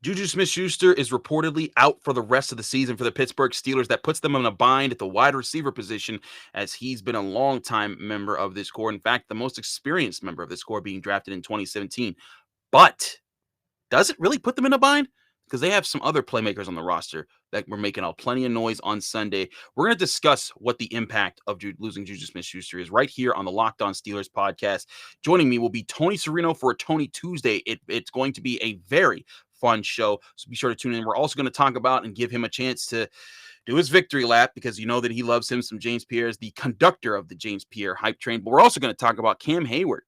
JuJu Smith-Schuster is reportedly out for the rest of the season for the Pittsburgh Steelers. That puts them in a bind at the wide receiver position, as he's been a longtime member of this core. In fact, the most experienced member of this core, being drafted in 2017. But does it really put them in a bind? Because they have some other playmakers on the roster that were making plenty of noise on Sunday. We're going to discuss what the impact of losing JuJu Smith-Schuster is right here on the Locked On Steelers podcast. Joining me will be Tony Serino for a Tony Tuesday. It's going to be a very fun show, so be sure to tune in. We're also going to talk about and give him a chance to do his victory lap, because you know that he loves him some James Pierre, as the conductor of the James Pierre hype train. But we're also going to talk about Cam Hayward.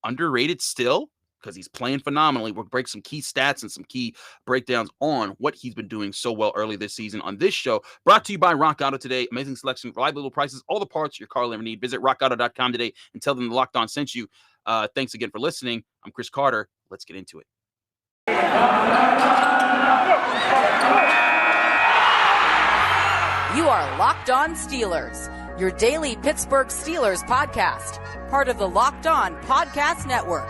Underrated still, because he's playing phenomenally. We'll break some key stats and some key breakdowns on what he's been doing so well early this season on this show. Brought to you by Rock Auto today. Amazing selection, reliable little prices, all the parts your car will ever need. Visit rockauto.com today and tell them the Locked On sent you. Thanks again for listening. I'm Chris Carter. Let's get into it. You are Locked On Steelers, your daily Pittsburgh Steelers podcast, part of the Locked On Podcast Network,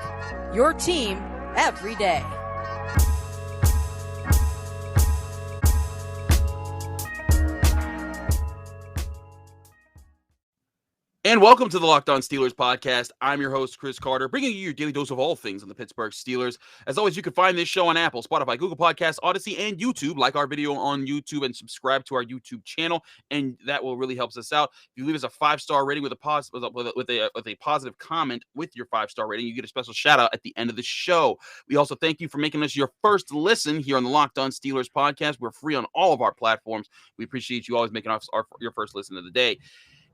your team every day. And welcome to the Locked On Steelers podcast. I'm your host, Chris Carter, bringing you your daily dose of all things on the Pittsburgh Steelers. As always, you can find this show on Apple, Spotify, Google Podcasts, Odyssey, and YouTube. Like our video on YouTube and subscribe to our YouTube channel, and that will really help us out. If you leave us a 5-star rating with a positive comment with your 5-star rating, you get a special shout out at the end of the show. We also thank you for making us your first listen here on the Locked On Steelers podcast. We're free on all of our platforms. We appreciate you always making us your first listen of the day.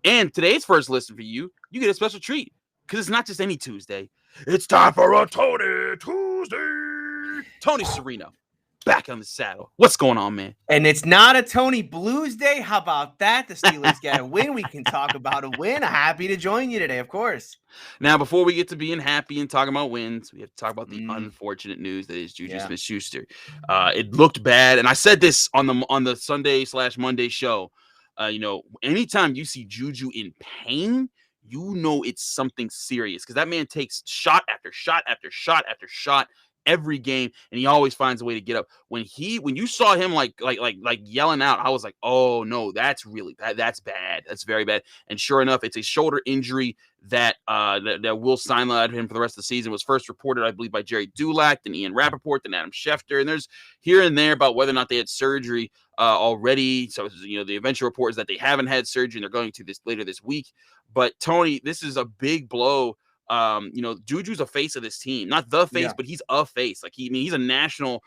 And today's first listen for you, you get a special treat, because it's not just any Tuesday. It's time for a Tony Tuesday. Tony Serino, back on the saddle. What's going on, man? And it's not a Tony Blues Day. How about that? The Steelers get a win. We can talk about a win. Happy to join you today, of course. Now, before we get to being happy and talking about wins, we have to talk about the unfortunate news that is JuJu Smith-Schuster. It looked bad, and I said this on the Sunday/Monday show. Anytime you see JuJu in pain, you know it's something serious, because that man takes shot after shot after shot after shot every game, and he always finds a way to get up. When you saw him like yelling out, I was like, oh no, that's really bad. That's bad. That's very bad. And sure enough, it's a shoulder injury that will sideline him for the rest of the season. It was first reported, I believe, by Jerry Dulac, then Ian Rappaport, then Adam Schefter, and there's here and there about whether or not they had surgery already. So the eventual report is that they haven't had surgery and they're going to this later this week. But Tony, this is a big blow. JuJu's a face of this team, not the face, but he's a face. He's a national,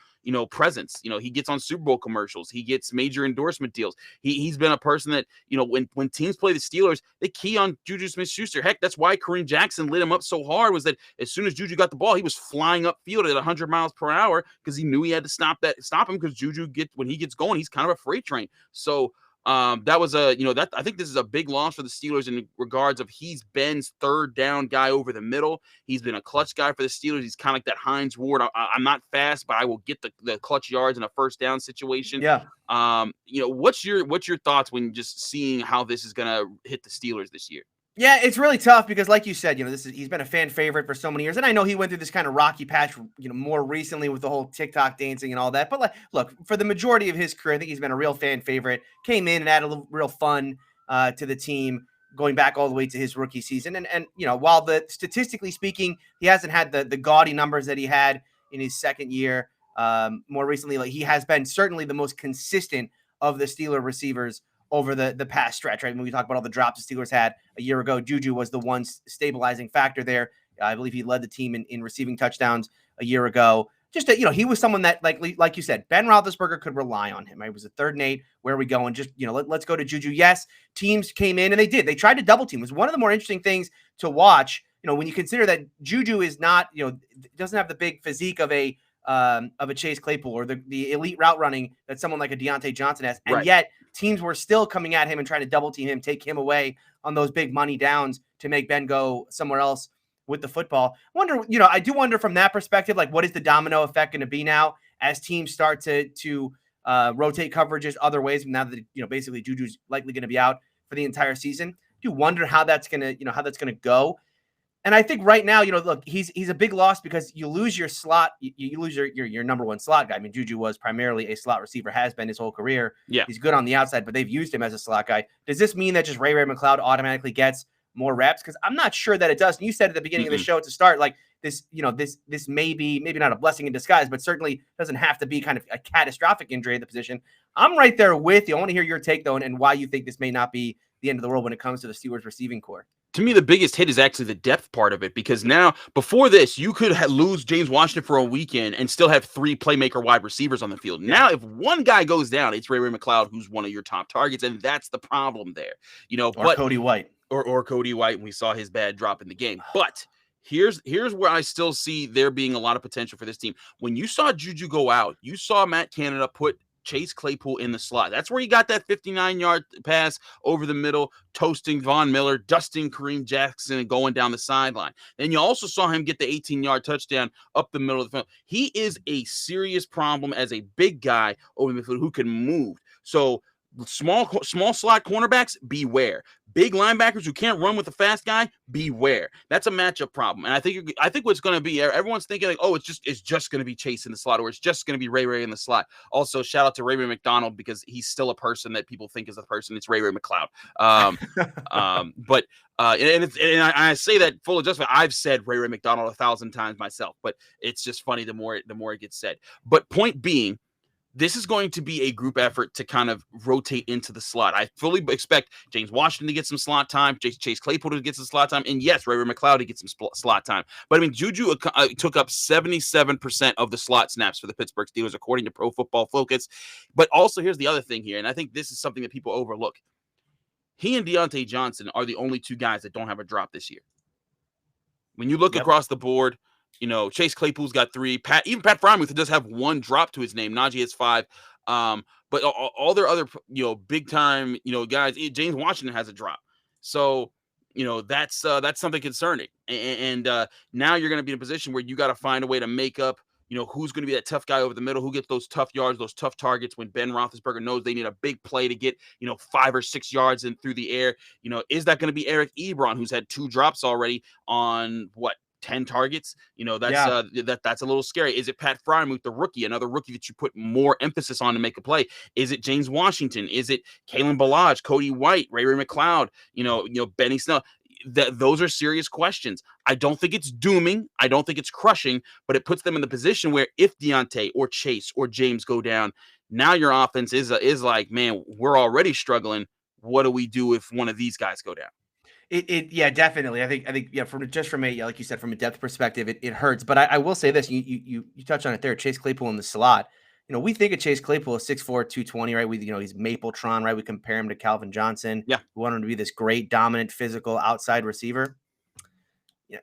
presence. He gets on Super Bowl commercials. He gets major endorsement deals. He's been a person that, when teams play the Steelers, they key on JuJu Smith-Schuster. Heck, that's why Kareem Jackson lit him up so hard, was that as soon as JuJu got the ball, he was flying upfield at 100 miles per hour, because he knew he had to stop him, because JuJu when he gets going, he's kind of a freight train. So that was I think this is a big loss for the Steelers in regards of he's Ben's third down guy over the middle. He's been a clutch guy for the Steelers. He's kind of like that Hines Ward. I'm not fast, but I will get the clutch yards in a first down situation. Yeah. What's your thoughts when just seeing how this is going to hit the Steelers this year? Yeah, it's really tough because, like you said, he's been a fan favorite for so many years, and I know he went through this kind of rocky patch, more recently with the whole TikTok dancing and all that. But look, for the majority of his career, I think he's been a real fan favorite. Came in and added a little real fun to the team, going back all the way to his rookie season. And while statistically speaking, he hasn't had the gaudy numbers that he had in his second year, more recently, he has been certainly the most consistent of the Steeler receivers over the past stretch, right? When we talk about all the drops the Steelers had a year ago, JuJu was the one stabilizing factor there. I believe he led the team in receiving touchdowns a year ago. Just he was someone that, like you said, Ben Roethlisberger could rely on him. Right? It was a 3rd and 8. Where are we going? Just let's go to JuJu. Yes, teams came in and they did. They tried to double team. It was one of the more interesting things to watch. When you consider that JuJu is not, doesn't have the big physique of a Chase Claypool or the elite route running that someone like a Diontae Johnson has, and yet teams were still coming at him and trying to double team him, take him away on those big money downs to make Ben go somewhere else with the football. I do wonder from that perspective, what is the domino effect going to be now as teams start to rotate coverages other ways now that basically JuJu's likely going to be out for the entire season. I do wonder how that's going to go. And I think right now, look, he's a big loss because you lose your slot. You lose your number one slot guy. I mean, JuJu was primarily a slot receiver, has been his whole career. Yeah. He's good on the outside, but they've used him as a slot guy. Does this mean that just Ray McCloud automatically gets more reps? Because I'm not sure that it does. And you said at the beginning of the show to start, like this, this may be maybe not a blessing in disguise, but certainly doesn't have to be kind of a catastrophic injury at the position. I'm right there with you. I want to hear your take, though, and why you think this may not be the end of the world when it comes to the Steelers receiving core. To me, the biggest hit is actually the depth part of it, because now, before this, you could lose James Washington for a weekend and still have 3 playmaker wide receivers on the field. Yeah. Now, if one guy goes down, it's Ray McCloud, who's one of your top targets, and that's the problem there. Or Cody White. Or Cody White, and we saw his bad drop in the game. But here's where I still see there being a lot of potential for this team. When you saw JuJu go out, you saw Matt Canada put Chase Claypool in the slot. That's where he got that 59-yard pass over the middle, toasting Von Miller, dusting Kareem Jackson, and going down the sideline. Then you also saw him get the 18-yard touchdown up the middle of the field. He is a serious problem as a big guy over the field who can move. So small slot cornerbacks, beware. Big linebackers who can't run with a fast guy, beware. That's a matchup problem. And I think what's going to be, everyone's thinking like, oh, it's just going to be Chase in the slot, or it's just going to be Ray in the slot. Also, shout out to Ray McDonald, because he's still a person that people think is a person. It's Ray McCloud. But I say that full of justice. I've said Ray McDonald 1,000 times myself, but it's just funny the more it gets said. But point being, this is going to be a group effort to kind of rotate into the slot. I fully expect James Washington to get some slot time, Chase Claypool to get some slot time, and yes, Ray McCloud to get some slot time. But I mean, JuJu took up 77% of the slot snaps for the Pittsburgh Steelers, according to Pro Football Focus. But also, here's the other thing here, and I think this is something that people overlook. He and Diontae Johnson are the only 2 guys that don't have a drop this year. When you look across the board, Chase Claypool's got 3. Even Pat Freiermuth does have 1 drop to his name. Najee has 5. But all their other, big time, guys, James Washington has a drop. So, that's something concerning. And now you're going to be in a position where you got to find a way to make up, who's going to be that tough guy over the middle, who gets those tough yards, those tough targets when Ben Roethlisberger knows they need a big play to get, 5 or 6 yards in through the air. Is that going to be Eric Ebron, who's had 2 drops already on 10 targets? That's a little scary. Is it Pat Freiermuth, the rookie, another rookie that you put more emphasis on to make a play? Is it James Washington? Is it Kalen Ballage, Cody White, Ray McCloud, Benny Snell? Those are serious questions. I don't think it's dooming. I don't think it's crushing, but it puts them in the position where if Diontae or Chase or James go down, now your offense is like, man, we're already struggling. What do we do if one of these guys go down? Yeah, definitely. I think from a, like you said, from a depth perspective, it hurts. But I will say this: you touched on it there. Chase Claypool in the slot. We think of Chase Claypool as 6'4", 220, right? He's Mapletron, right? We compare him to Calvin Johnson. Yeah, we want him to be this great, dominant, physical outside receiver.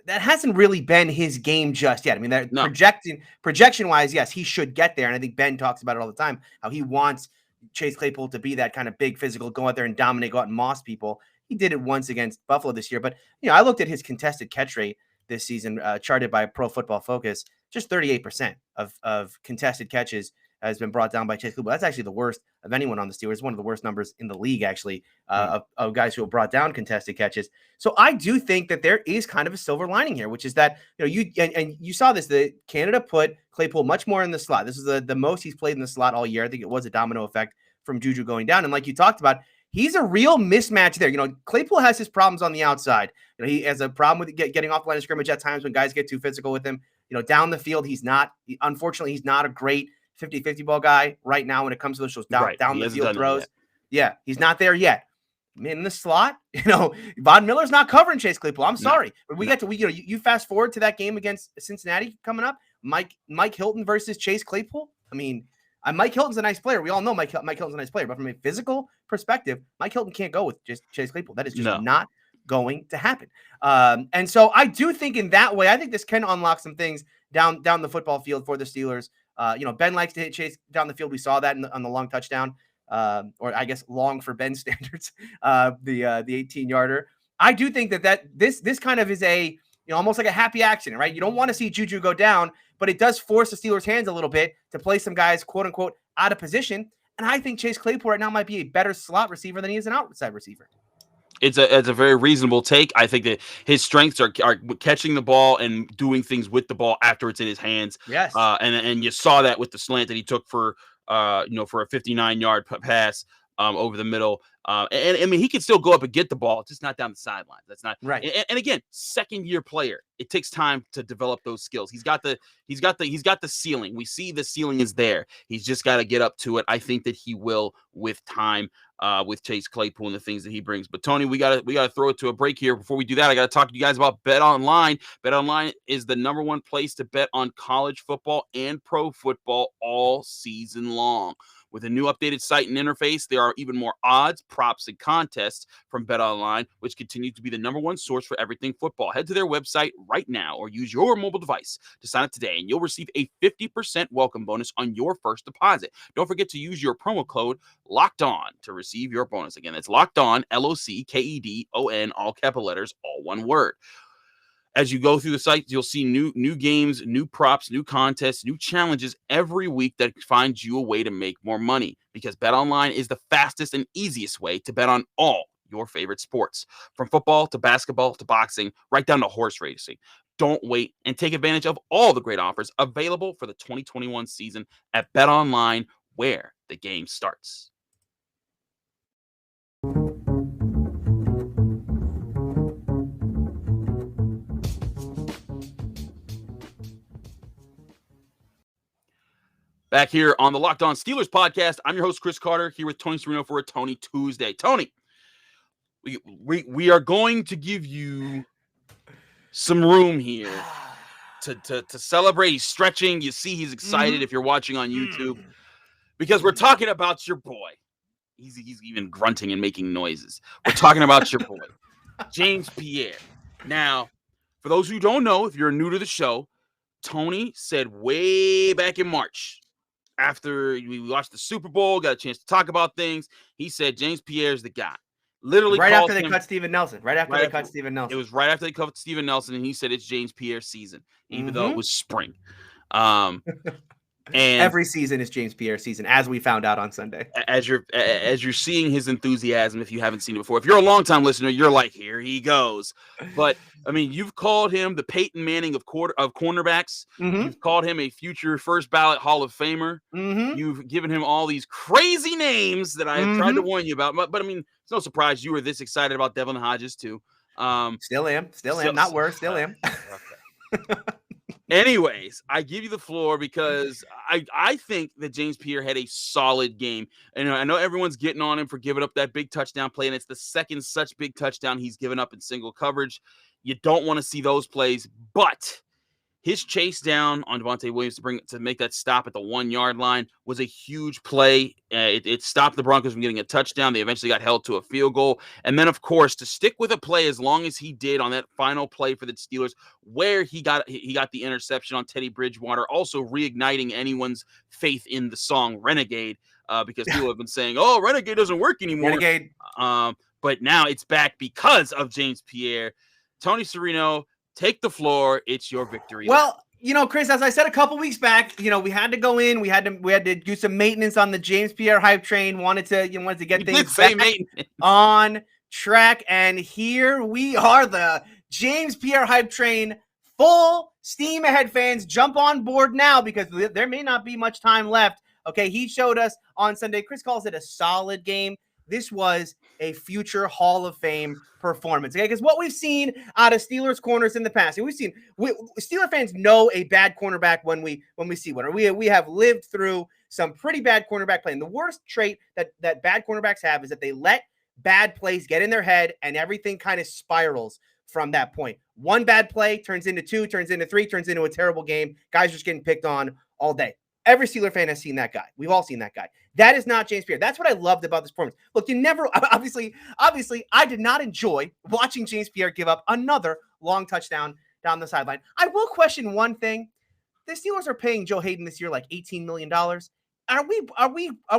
That hasn't really been his game just yet. I mean, that projection wise, yes, he should get there. And I think Ben talks about it all the time, how he wants Chase Claypool to be that kind of big physical, go out there and dominate, go out and moss people. He did it once against Buffalo this year. But, I looked at his contested catch rate this season, charted by Pro Football Focus, just 38% of contested catches has been brought down by Chase Claypool. That's actually the worst of anyone on the Steelers. One of the worst numbers in the league, actually, of guys who have brought down contested catches. So I do think that there is kind of a silver lining here, which is that, you saw this, that Canada put Claypool much more in the slot. This is the most he's played in the slot all year. I think it was a domino effect from JuJu going down. And like you talked about, he's a real mismatch there. Claypool has his problems on the outside. He has a problem with getting off the line of scrimmage at times when guys get too physical with him. Down the field, unfortunately, he's not a great 50-50 ball guy right now when it comes to those down the field throws. Yeah, he's not there yet. Man, in the slot, Von Miller's not covering Chase Claypool. I'm sorry. But you fast forward to that game against Cincinnati coming up, Mike Hilton versus Chase Claypool. I mean, Mike Hilton's a nice player. We all know Mike Hilton's a nice player, but from a physical perspective, Mike Hilton can't go with just Chase Claypool. That is just not going to happen. And so I do think in that way, I think this can unlock some things down the football field for the Steelers. Ben likes to hit Chase down the field. We saw that on the long touchdown, or I guess long for Ben standards, the 18-yarder. I do think that this kind of is a, almost like a happy accident, right? You don't want to see JuJu go down, but it does force the Steelers' hands a little bit to play some guys, quote unquote, out of position. And I think Chase Claypool right now might be a better slot receiver than he is an outside receiver. it's a very reasonable take. I think that his strengths are catching the ball and doing things with the ball after it's in his hands. Yes. And you saw that with the slant that he took for for a 59-yard pass over the middle. And I mean, he can still go up and get the ball, just not down the sideline. That's not right. And again, second-year player. It takes time to develop those skills. He's got the ceiling. We see the ceiling is there. He's just got to get up to it. I think that he will with time, with Chase Claypool and the things that he brings. But Tony, we gotta throw it to a break here. Before we do that, I gotta talk to you guys about Bet Online. Bet Online is the #1 place to bet on college football and pro football all season long. With a new updated site and interface, there are even more odds, props, and contests from BetOnline, which continues to be the #1 source for everything football. Head to their website right now or use your mobile device to sign up today, and you'll receive a 50% welcome bonus on your first deposit. Don't forget to use your promo code LOCKEDON to receive your bonus. Again, that's Locked On, LOCKEDON, all capital letters, all one word. As you go through the site, you'll see new games, new props, new contests, new challenges every week that finds you a way to make more money, because BetOnline is the fastest and easiest way to bet on all your favorite sports, from football to basketball to boxing, right down to horse racing. Don't wait and take advantage of all the great offers available for the 2021 season at BetOnline, where the game starts. Back here on the Locked On Steelers podcast, I'm your host, Chris Carter, here with Tony Serino for a Tony Tuesday. Tony, we are going to give you some room here to celebrate. He's stretching. You see he's excited if you're watching on YouTube, because we're talking about your boy. He's even grunting and making noises. We're talking about your boy, James Pierre. Now, for those who don't know, if you're new to the show, Tony said way back in March, after we watched the Super Bowl, got a chance to talk about things, he said James Pierre's the guy. Literally, right after they cut Steven Nelson. It was right after they cut Steven Nelson, and he said it's James Pierre's season, even though it was spring. And every season is James Pierre's season, as we found out on Sunday. As you're seeing his enthusiasm, if you haven't seen it before, if you're a longtime listener, you're like, here he goes. But I mean, you've called him the Peyton Manning of cornerbacks. You've called him a future first ballot Hall of Famer. You've given him all these crazy names that I have tried to warn you about. But I mean, it's no surprise you were this excited about Devlin Hodges too. Still am. Not worse. Still am. Okay. Anyways, I give you the floor because I think that James Pierre had a solid game. And I know everyone's getting on him for giving up that big touchdown play, and it's the second such big touchdown he's given up in single coverage. You don't want to see those plays, but his chase down on Diontae Williams to make that stop at the 1-yard line was a huge play. It stopped the Broncos from getting a touchdown. They eventually got held to a field goal. And then, of course, to stick with a play as long as he did on that final play for the Steelers, where he got the interception on Teddy Bridgewater, also reigniting anyone's faith in the song Renegade, because people have been saying, oh, Renegade doesn't work anymore. Renegade. But now it's back because of James Pierre. Tony Serino, take the floor. It's your victory. Well, Chris, as I said a couple weeks back, we had to go in. We had to do some maintenance on the James Pierre hype train. Wanted to get things back on track. And here we are, the James Pierre hype train, full steam ahead. Fans, jump on board now, because there may not be much time left. Okay, he showed us on Sunday. Chris calls it a solid game. This was a future Hall of Fame performance. Okay, because what we've seen out of Steelers corners in the past, and Steeler fans know a bad cornerback when we see one. Or we have lived through some pretty bad cornerback play. And the worst trait that bad cornerbacks have is that they let bad plays get in their head, and everything kind of spirals from that point. One bad play turns into 2, turns into 3, turns into a terrible game. Guys are just getting picked on all day. Every Steeler fan has seen that guy. We've all seen that guy. That is not James Pierre. That's what I loved about this performance. Look, you never, obviously, I did not enjoy watching James Pierre give up another long touchdown down the sideline. I will question one thing. The Steelers are paying Joe Hayden this year like $18 million. Are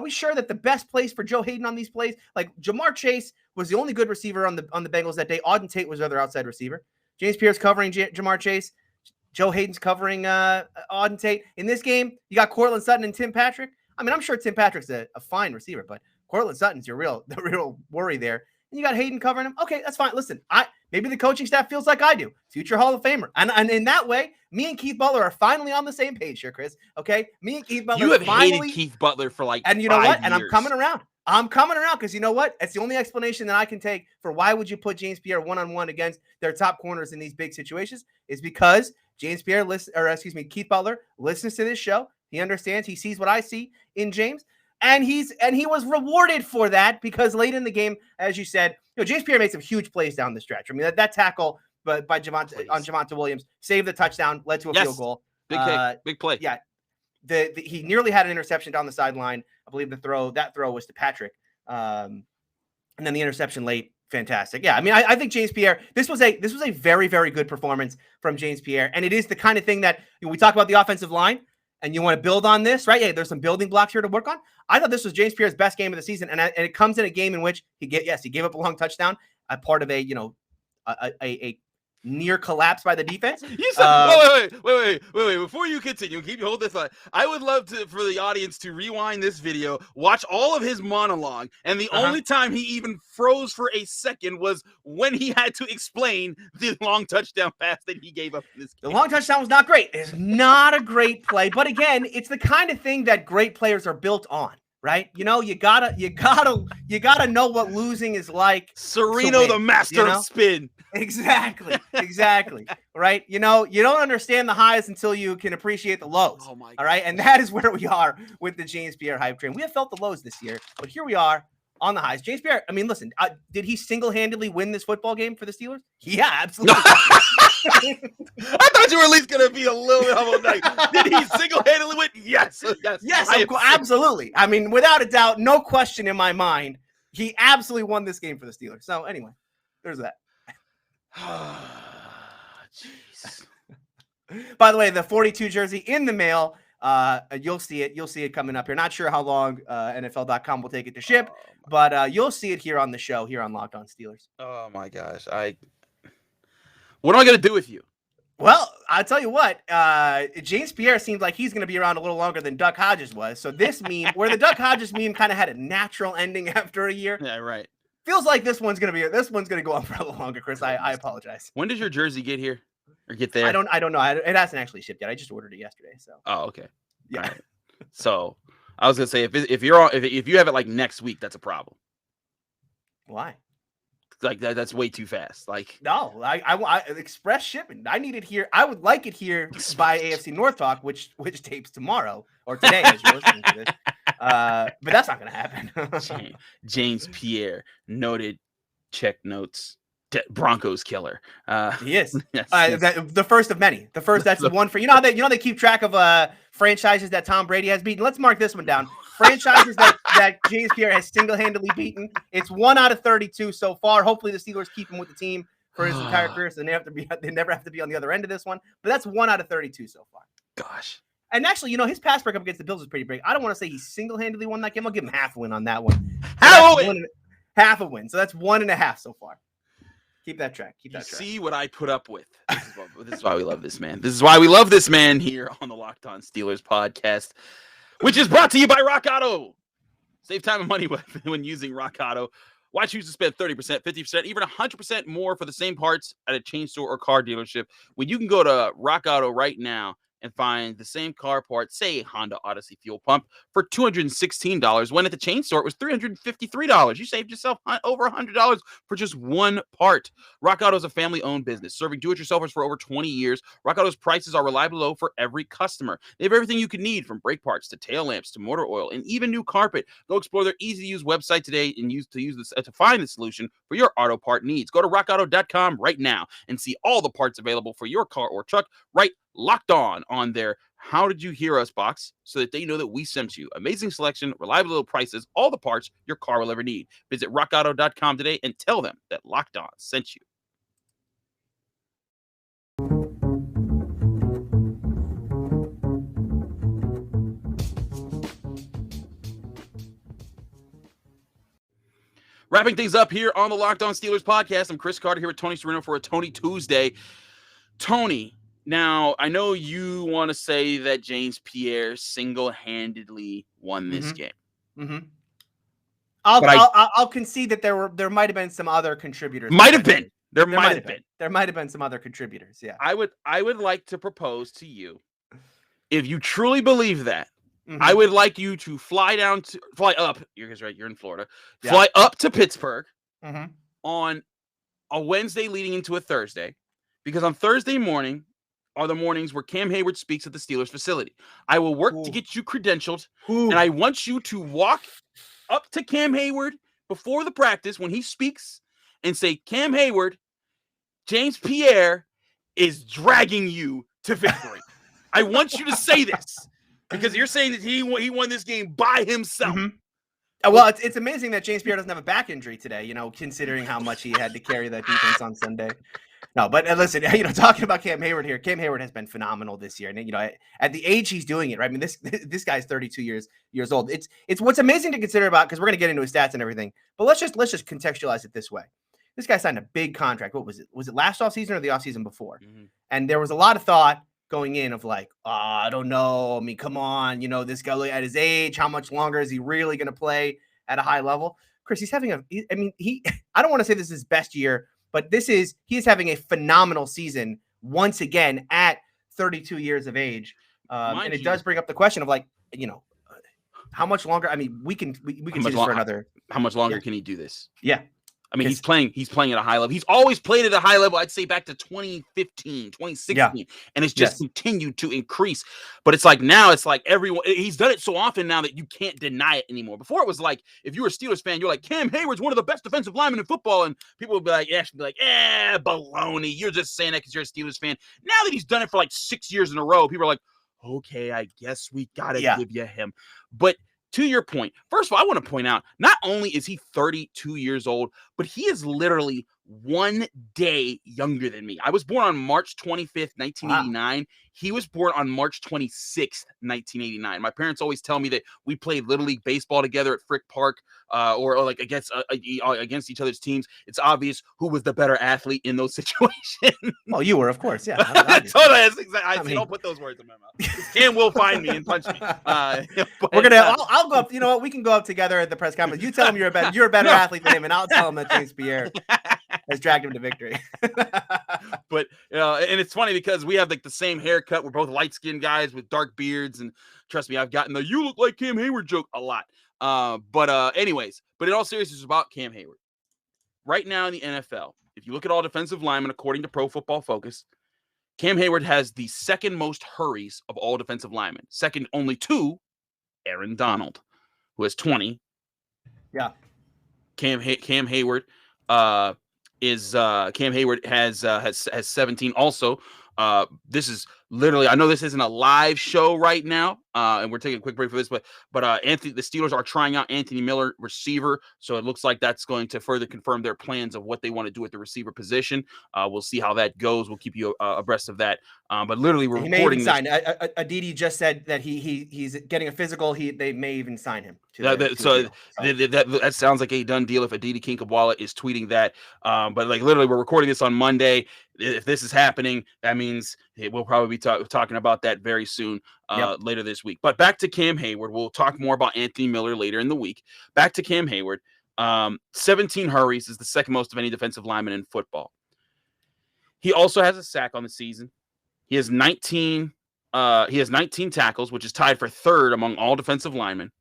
we sure that the best place for Joe Hayden on these plays, like Jamar Chase was the only good receiver on the Bengals that day. Auden Tate was the other outside receiver. James Pierre's covering Jamar Chase. Joe Hayden's covering Auden Tate. In this game, you got Cortland Sutton and Tim Patrick. I mean, I'm sure Tim Patrick's a fine receiver, but Cortland Sutton's the real worry there. and you got Hayden covering him. Okay, that's fine. Listen, maybe the coaching staff feels like I do, future Hall of Famer, and in that way, me and Keith Butler are finally on the same page here, Chris. Okay, me and Keith Butler. You have hated Keith Butler for like, and you know what? Years. And I'm coming around. Because you know what? It's the only explanation that I can take for why would you put James Pierre one-on-one against their top corners in these big situations is because Keith Butler listens to this show. He understands. He sees what I see in James, and he was rewarded for that because late in the game, as you said, James Pierre made some huge plays down the stretch. I mean, that tackle by Javonte Williams saved the touchdown, led to a field goal. Big play. Yeah. He nearly had an interception down the sideline. I believe that throw was to Patrick. And then the interception late, fantastic. Yeah, I mean, I think James Pierre, this was a very, very good performance from James Pierre. And it is the kind of thing that we talk about the offensive line and you want to build on this, right? Yeah, there's some building blocks here to work on. I thought this was James Pierre's best game of the season. And it comes in a game in which he gave up a long touchdown, a part of a near collapse by the defense. You said, wait. Before you continue, hold this line. I would love for the audience to rewind this video, watch all of his monologue, and the only time he even froze for a second was when he had to explain the long touchdown pass that he gave up in this game. The long touchdown was not great. It's not a great play, but again, it's the kind of thing that great players are built on. Right, you gotta know what losing is like. Serino, the master of spin. Exactly. Right, you don't understand the highs until you can appreciate the lows. Oh my God. All right, and that is where we are with the James Pierre hype train. We have felt the lows this year, but here we are on the highs. James Pierre, I mean, listen, did he single-handedly win this football game for the Steelers? Yeah, absolutely. I thought you were at least going to be a little bit humble. Like, did he single-handedly win? Yes, absolutely. I mean, without a doubt, no question in my mind, he absolutely won this game for the Steelers. So anyway, there's that. Jeez. By the way, the 42 jersey in the mail. You'll see it coming up here. Not sure how long NFL.com will take it to ship, but you'll see it here on the show, here on Locked On Steelers. Oh my gosh. What am I going to do with you? Well, I'll tell you what, James Pierre seems like he's going to be around a little longer than Duck Hodges was. So this meme, where the Duck Hodges meme kind of had a natural ending after a year. Yeah, right. Feels like this one's going to go on for a little longer, Chris. I apologize. When does your jersey get here? Or get there? I don't know. It hasn't actually shipped yet. I just ordered it yesterday. So. Oh, okay. Yeah. Right. So I was gonna say if you have it like next week, that's a problem. Why? Like that's way too fast. Like no, I express shipping. I need it here. I would like it here by AFC North Talk, which tapes tomorrow or today as you're listening to this. But that's not gonna happen. James Pierre, noted check notes. Broncos killer. He is. Yes. The first of many. The first, that's the one for how they keep track of franchises that Tom Brady has beaten. Let's mark this one down. Franchises that James Pierre has single-handedly beaten. It's 1 out of 32 so far. Hopefully the Steelers keep him with the team for his entire career, so they never have to be on the other end of this one. But that's 1 out of 32 so far. Gosh. And actually, his pass breakup against the Bills is pretty big. I don't want to say he single-handedly won that game. I'll give him half a win on that one. Half a win. So that's 1.5 so far. Keep that track. See what I put up with. This is why we love this man. This is why we love this man here on the Locked On Steelers podcast, which is brought to you by Rock Auto. Save time and money when using Rock Auto. Why choose to spend 30%, 50%, even 100% more for the same parts at a chain store or car dealership when you can go to Rock Auto right now and find the same car part, say Honda Odyssey fuel pump, for $216 when at the chain store it was $353. You saved yourself over $100 for just one part. Rock Auto is a family-owned business serving do-it-yourselfers for over 20 years. Rock Auto's prices are reliably low for every customer. They have everything you can need, from brake parts to tail lamps to motor oil and even new carpet. Go explore their easy-to-use website today and to find the solution for your auto part needs. Go to rockauto.com right now and see all the parts available for your car or truck right Locked on their How Did You Hear Us box, so that they know that we sent you. Amazing selection, reliable low prices, all the parts your car will ever need. Visit rockauto.com today and tell them that Locked On sent you. Wrapping things up here on the Locked On Steelers podcast, I'm Chris Carter here with Tony Serino for a Tony Tuesday. Tony, now, I know you want to say that James Pierre single-handedly won this game. Mm-hmm. I'll concede that there might have been some other contributors. There might have been. There might have been some other contributors. Yeah. I would like to propose to you, if you truly believe that, I would like you to fly up. You're right. You're in Florida. Yeah. Fly up to Pittsburgh on a Wednesday leading into a Thursday, because on Thursday morning are the mornings where Cam Hayward speaks at the Steelers facility. I will work to get you credentialed, and I want you to walk up to Cam Hayward before the practice when he speaks and say, "Cam Hayward, James Pierre is dragging you to victory." I want you to say this because you're saying that he won this game by himself. Well, it's amazing that James Pierre doesn't have a back injury today, considering how much he had to carry that defense on Sunday. No, but listen, talking about Cam Hayward here, Cam Hayward has been phenomenal this year. And, at the age he's doing it, right? I mean, this guy's 32 years old. It's what's amazing to consider about, because we're going to get into his stats and everything, but let's just contextualize it this way. This guy signed a big contract. What was it? Was it last offseason or the offseason before? And there was a lot of thought going in of like, I don't know. I mean, come on, this guy at his age, how much longer is he really going to play at a high level? Chris, I don't want to say this is his best year, but he is having a phenomenal season once again at 32 years of age. And it does bring up the question of like, how much longer? I mean, we can see this for another. How much longer can he do this? Yeah. I mean, he's playing at a high level. He's always played at a high level, I'd say back to 2015, 2016. And it's just continued to increase. But it's like now it's like he's done it so often now that you can't deny it anymore. Before it was like, if you were a Steelers fan, you're like, Cam Hayward's one of the best defensive linemen in football. And people would be like, baloney. You're just saying that because you're a Steelers fan. Now that he's done it for like 6 years in a row, people are like, okay, I guess we got to give you him. But to your point, first of all, I want to point out, not only is he 32 years old, but he is literally 1 day younger than me. I was born on March 25th, 1989. Wow. He was born on March 26th, 1989. My parents always tell me that we played Little League baseball together at Frick Park, or like against each other's teams. It's obvious who was the better athlete in those situations. Oh, you were, of course. Yeah. Totally. That's exactly. Don't put those words in my mouth. Cam will find me and punch me. We're gonna. I'll go up. You know what? We can go up together at the press conference. You tell him you're a better athlete than him, and I'll tell him that James Pierre has dragged him to victory. But and it's funny because we have like the same haircut. We're both light-skinned guys with dark beards, and trust me, I've gotten the "you look like Cam Hayward" joke a lot. Anyways, but in all seriousness, about Cam Hayward right now in the NFL, if you look at all defensive linemen according to Pro Football Focus, Cam Hayward has the second most hurries of all defensive linemen, second only to Aaron Donald, who has 20. Yeah, Cam Hayward has 17 also. This is literally, I know this isn't a live show right now, and we're taking a quick break for this, but the Steelers are trying out Anthony Miller, receiver, so it looks like that's going to further confirm their plans of what they want to do at the receiver position. We'll see how that goes. We'll keep you abreast of that. But literally, we're recording this. Aditi just said that he's getting a physical. They may even sign him. That sounds like a done deal if Aditi Kinkabwala is tweeting that. But like literally, we're recording this on Monday. If this is happening, that means we'll probably be talking about that very soon, later this week. But back to Cam Hayward. We'll talk more about Anthony Miller later in the week. Back to Cam Hayward. 17 hurries is the second most of any defensive lineman in football. He also has a sack on the season. He has 19 tackles, which is tied for third among all defensive linemen.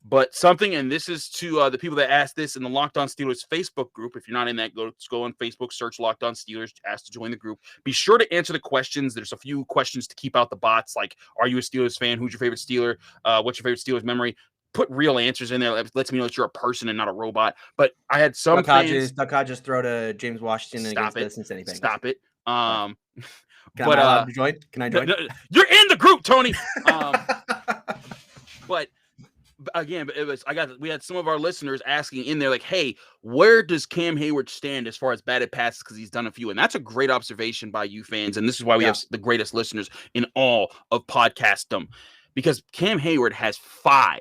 But something, and this is to the people that asked this in the Locked On Steelers Facebook group. If you're not in that, go on Facebook, search Locked On Steelers, ask to join the group. Be sure to answer the questions. There's a few questions to keep out the bots, like, are you a Steelers fan? Who's your favorite Steeler? What's your favorite Steelers memory? Put real answers in there. That lets me know that you're a person and not a robot. But I had some fans. Duck Hodges throw to James Washington against the Cincinnati Bengals. Stop it. Can I join? Can I join? You're in the group, Tony. But again, we had some of our listeners asking in there, like, hey, where does Cam Hayward stand as far as batted passes? Because he's done a few. And that's a great observation by you fans. And this is why we have the greatest listeners in all of podcastdom. Because Cam Hayward has 5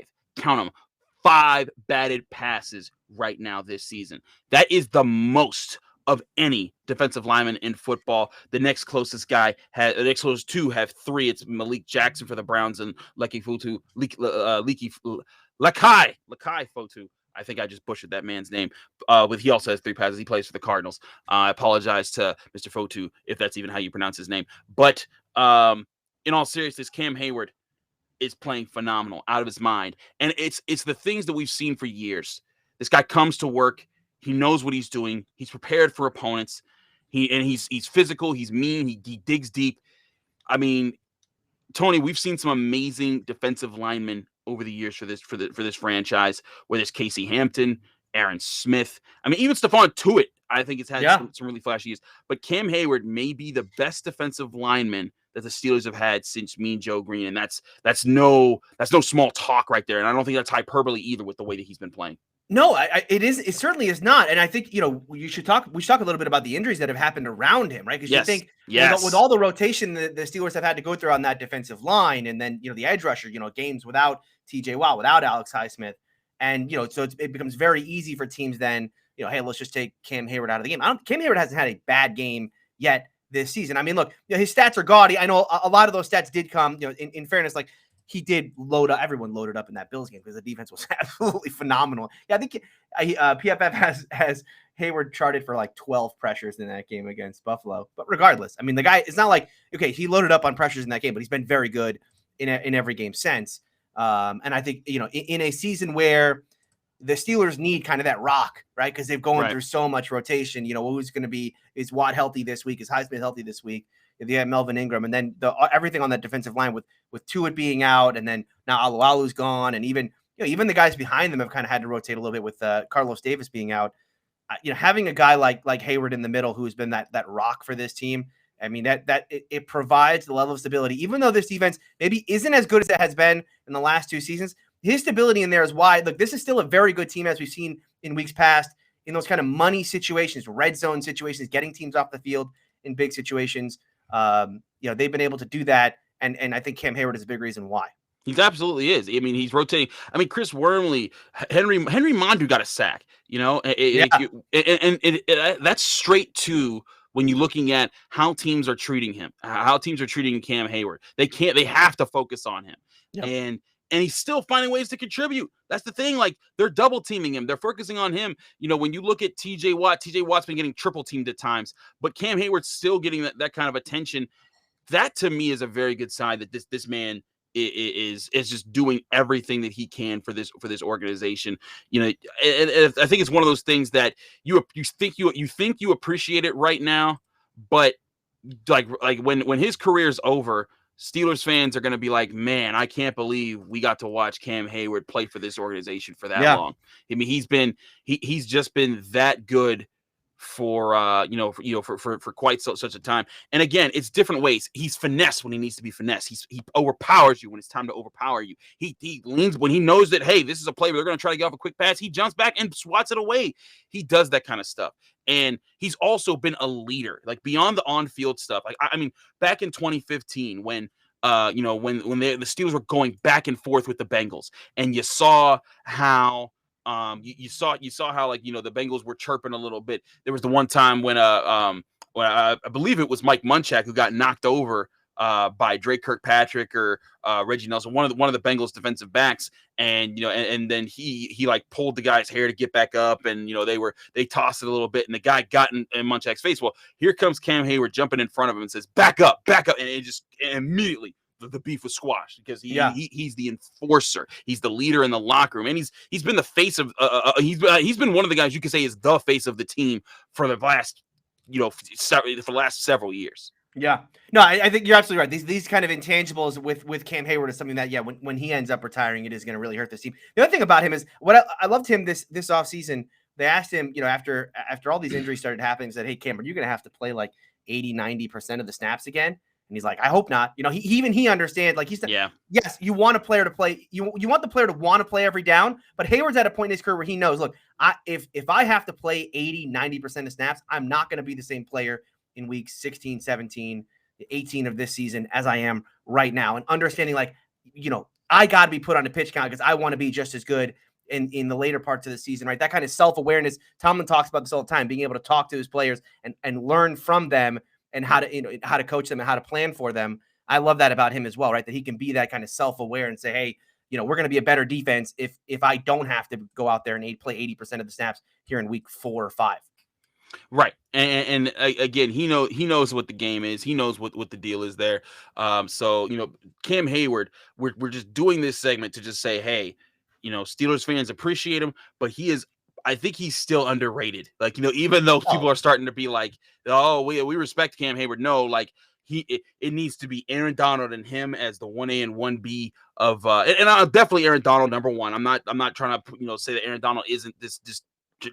batted passes right now this season. That is the most of any defensive lineman in football. The next closest two have 3. It's Malik Jackson for the Browns and Lakai Fotu. I think I just butchered that man's name. He also has 3 passes. He plays for the Cardinals. I apologize to Mr. Fotu if that's even how you pronounce his name. But in all seriousness, Cam Hayward is playing phenomenal, out of his mind. And it's the things that we've seen for years. This guy comes to work. He knows what he's doing. He's prepared for opponents. He's physical. He's mean. He digs deep. I mean, Tony, we've seen some amazing defensive linemen over the years for this franchise, whether it's Casey Hampton, Aaron Smith. I mean, even Stephon Tuitt, I think it's had some really flashy years. But Cam Hayward may be the best defensive lineman that the Steelers have had since Mean Joe Green, and that's no small talk right there. And I don't think that's hyperbole either with the way that he's been playing. No, it is. It certainly is not. And I think, we should talk a little bit about the injuries that have happened around him, right? Because you think with all the rotation the Steelers have had to go through on that defensive line, and then, the edge rusher, games without TJ Watt, without Alex Highsmith. And, so it becomes very easy for teams then, hey, let's just take Cam Hayward out of the game. Cam Hayward hasn't had a bad game yet this season. I mean, look, his stats are gaudy. I know a lot of those stats did come, in fairness, like, he did load up. Everyone loaded up in that Bills game because the defense was absolutely phenomenal. Yeah, I think PFF has Hayward charted for like 12 pressures in that game against Buffalo. But regardless, I mean, the guy, it's not like, okay, he loaded up on pressures in that game, but he's been very good in every game since. And I think, in a season where the Steelers need kind of that rock, right? Because they've gone through so much rotation. Who's going to be, is Watt healthy this week? Is Highsmith healthy this week? They have Melvin Ingram, and then everything on that defensive line with Tuitt being out, and then now Alualu's gone, and even the guys behind them have kind of had to rotate a little bit with Carlos Davis being out. Having a guy like Hayward in the middle who's been that rock for this team, I mean it provides the level of stability. Even though this defense maybe isn't as good as it has been in the last 2 seasons, his stability in there is why. Look, this is still a very good team as we've seen in weeks past in those kind of money situations, red zone situations, getting teams off the field in big situations. They've been able to do that, and I think Cam Hayward is a big reason why. He absolutely is. I mean, he's rotating. I mean, Chris Wormley, Henry Mondu got a sack. That's straight to when you're looking at how teams are treating him, how teams are treating Cam Hayward. They have to focus on him, and he's still finding ways to contribute. That's the thing. Like, they're double teaming him. They're focusing on him. When you look at TJ Watt's been getting triple teamed at times, but Cam Hayward's still getting that kind of attention. That to me is a very good sign that this man is just doing everything that he can for this organization. And I think it's one of those things that you think you appreciate it right now, but like when his career's over, Steelers fans are going to be like, man, I can't believe we got to watch Cam Hayward play for this organization for that long. I mean, he's just been that good for quite such a time. And again, it's different ways. He's finesse when he needs to be finesse. He overpowers you when it's time to overpower you. He leans when he knows that, hey, this is a play where they're going to try to get off a quick pass. He jumps back and swats it away. He does that kind of stuff. And he's also been a leader, like beyond the on-field stuff. Like, I mean, back in 2015, when the Steelers were going back and forth with the Bengals, and you saw how you saw how, like, the Bengals were chirping a little bit. There was the one time when I believe it was Mike Munchak who got knocked over by Drake Kirkpatrick or Reggie Nelson, one of the Bengals defensive backs, and then he like pulled the guy's hair to get back up, and they tossed it a little bit, and the guy got in Munchak's face. Well, here comes Cam Hayward jumping in front of him and says, back up, and it just immediately the beef was squashed because he's the enforcer. He's the leader in the locker room, and he's been the face of he's been one of the guys you could say is the face of the team for the last several years. Yeah, no, I think you're absolutely right. These kind of intangibles with Cam Hayward is something that when he ends up retiring, it is going to really hurt this team. The other thing about him is what I loved him this offseason. They asked him, after all these injuries started happening, said, hey, Cameron, you're going to have to play like 80-90% of the snaps again. And he's like, I hope not. He understands. Like, he's yes, you want a player to play. You want the player to want to play every down. But Hayward's at a point in his career where he knows, look, if I have to play 80-90% of snaps, I'm not going to be the same player in weeks 16, 17, 18 of this season as I am right now. And understanding, like, I got to be put on the pitch count because I want to be just as good in the later parts of the season, right? That kind of self-awareness. Tomlin talks about this all the time, being able to talk to his players and learn from them, and how to coach them and how to plan for them. I love that about him as well, right? That he can be that kind of self-aware and say, hey, we're going to be a better defense if I don't have to go out there and play 80% of the snaps here in week 4 or 5. Right. And again, he knows what the game is. He knows what the deal is there. So, Cam Hayward, we're just doing this segment to just say, hey, Steelers fans appreciate him, but I think he's still underrated. Like, even though people are starting to be like, oh, we respect Cam Hayward. No, like it needs to be Aaron Donald and him as the 1A and 1B of and definitely Aaron Donald number one. I'm not trying to say that Aaron Donald isn't this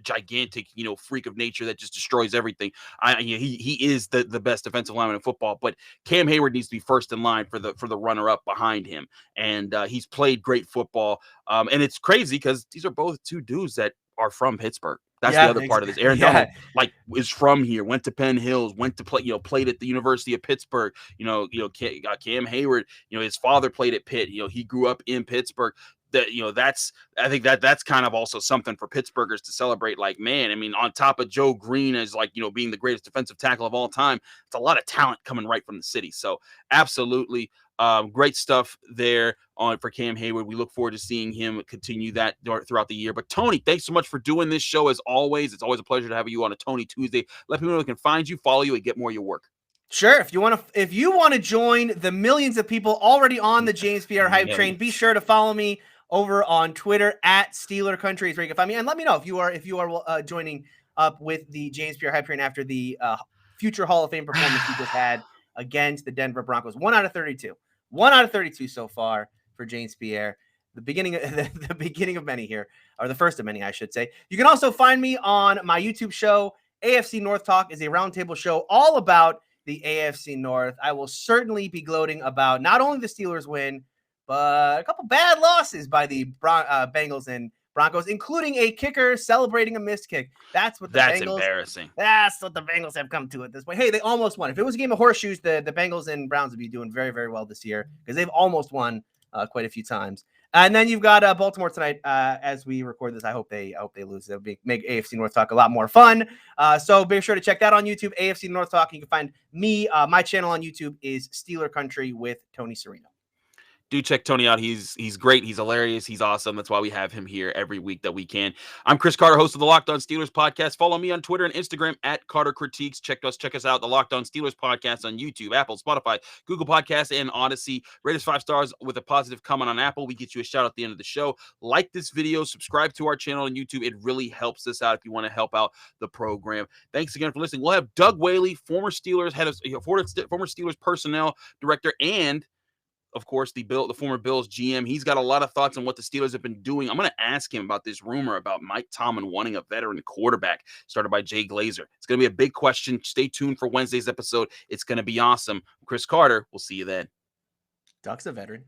gigantic freak of nature that just destroys everything. He is the best defensive lineman in football, but Cam Hayward needs to be first in line for the runner up behind him, and he's played great football. And it's crazy because these are both two dudes that are from Pittsburgh. That's the other part of this. Aaron Donald is from here, went to Penn Hills, went to play, played at the University of Pittsburgh. Cam Hayward, his father played at Pitt. He grew up in Pittsburgh. I think that's kind of also something for Pittsburghers to celebrate. Like, man, I mean, on top of Joe Green as being the greatest defensive tackle of all time, it's a lot of talent coming right from the city. So absolutely great stuff there for Cam Hayward. We look forward to seeing him continue that throughout the year. But Tony, thanks so much for doing this show as always. It's always a pleasure to have you on a Tony Tuesday. Let people know they can find you, follow you, and get more of your work. Sure. If you want to join the millions of people already on the James Pierre hype train, be sure to follow me over on Twitter at Steeler Country is where you can find me. And let me know if you are joining up with the James Pierre hype train after the future Hall of Fame performance you just had against the Denver Broncos. 1 out of 32. 1 out of 32 so far for James Pierre. The beginning of many here, or the first of many, I should say. You can also find me on my YouTube show. AFC North Talk is a roundtable show all about the AFC North. I will certainly be gloating about not only the Steelers win, but a couple bad losses by the Bengals and Broncos, including a kicker celebrating a missed kick. That's embarrassing. That's what the Bengals have come to at this point. Hey, they almost won. If it was a game of horseshoes, the Bengals and Browns would be doing very, very well this year because they've almost won quite a few times. And then you've got Baltimore tonight as we record this. I hope they lose. It'll make AFC North Talk a lot more fun. So be sure to check that on YouTube, AFC North Talk. You can find me. My channel on YouTube is Steeler Country with Tony Serino. Do check Tony out. He's great. He's hilarious. He's awesome. That's why we have him here every week that we can. I'm Chris Carter, host of the Locked On Steelers podcast. Follow me on Twitter and Instagram at Carter Critiques. Check us out. The Locked On Steelers podcast on YouTube, Apple, Spotify, Google Podcasts, and Odyssey. Rate us 5 stars with a positive comment on Apple. We get you a shout out at the end of the show. Like this video. Subscribe to our channel on YouTube. It really helps us out if you want to help out the program. Thanks again for listening. We'll have Doug Whaley, former Steelers former Steelers personnel director, and of course, the former Bills GM. He's got a lot of thoughts on what the Steelers have been doing. I'm going to ask him about this rumor about Mike Tomlin wanting a veteran quarterback started by Jay Glazer. It's going to be a big question. Stay tuned for Wednesday's episode. It's going to be awesome. Chris Carter, we'll see you then. Duck's a veteran.